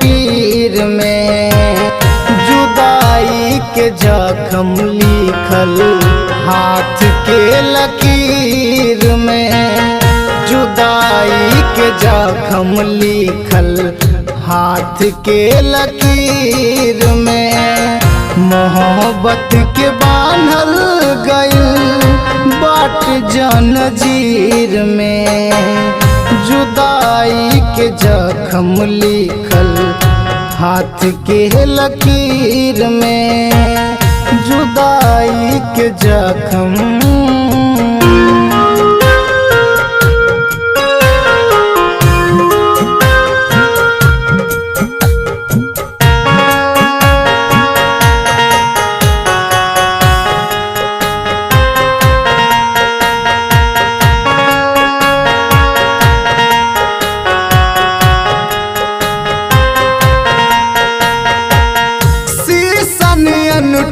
पीर में, जुदाई के जख्म लिखल हाथ के लकीर में, जुदाई के जख्म लिखल हाथ के लकीर में। मोहब्बत के बांधल गइल बाट जंजीर में, जुदाई के जख्म लिखल हाथ के लकीर में, जुदाई के जख्म।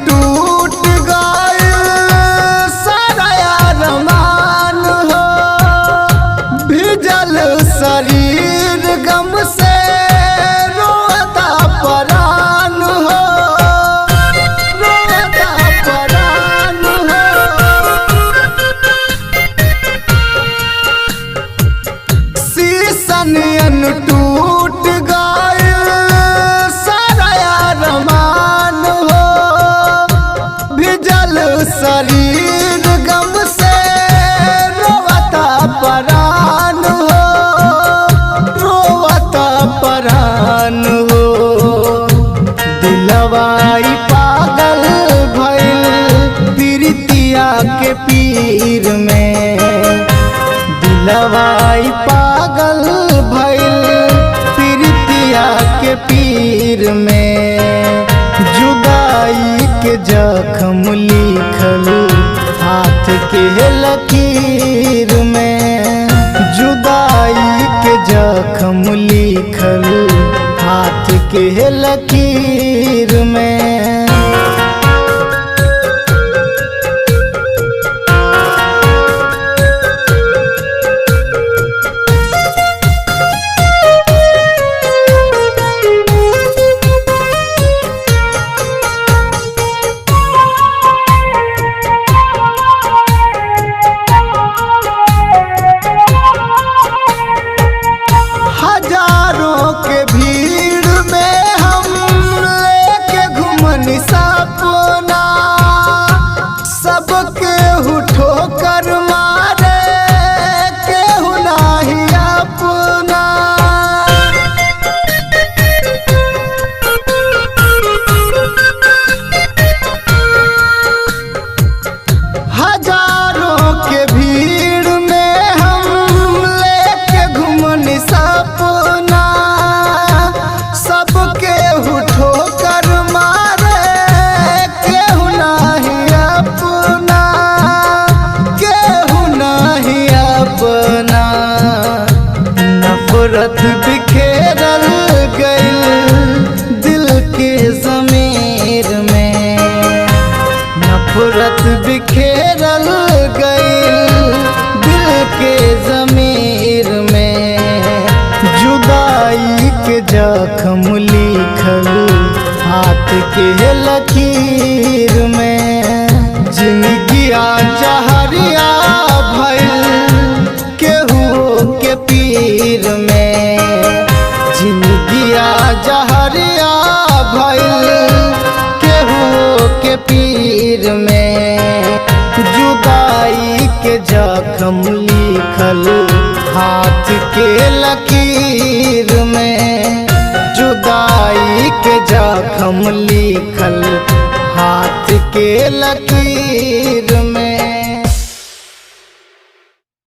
टूट गए सारा अरमान हो, भिजल शरीर गम से रोता परान हो, रोता परान हो। शीशन टूट गए सारा अरमान हो, शरीर गम से रोता परान हो, रोता परान हो। दिलवाई पागल भइल प्रीतिया के पीर में, दिलवाई पागल भइल प्रीतिया के पीर में, जुदाई के जख्म लिखल हाथ के लकीर में, जुदाई के जख्म लिखल हाथ के लकीर में। हजारों के भीड़ में हम लेके घुमनी सपना, सबके ठोकर मारे केहू नाही अपना। हजारों के भीड़ में हम लेके घुमनी सपना, सबके ठोकर मारे केहू नाही अपना, केहू नाही अपना। नफरत बिखेरल गइल दिल के ज़मीर में, नफरत बिखेरल गइल दिल के ज़मीर में, जुदाई के जख्म लिखल हाथ के लकीर में। जिंदगिया जहरिया भइल केहू के पीर में, जिंदगिया जहरिया भइल केहू के पीर में, जुदाई के जख्म लिखल हाथ के लकीर में, जुदाई के जख्म लिखल हाथ के लकीर।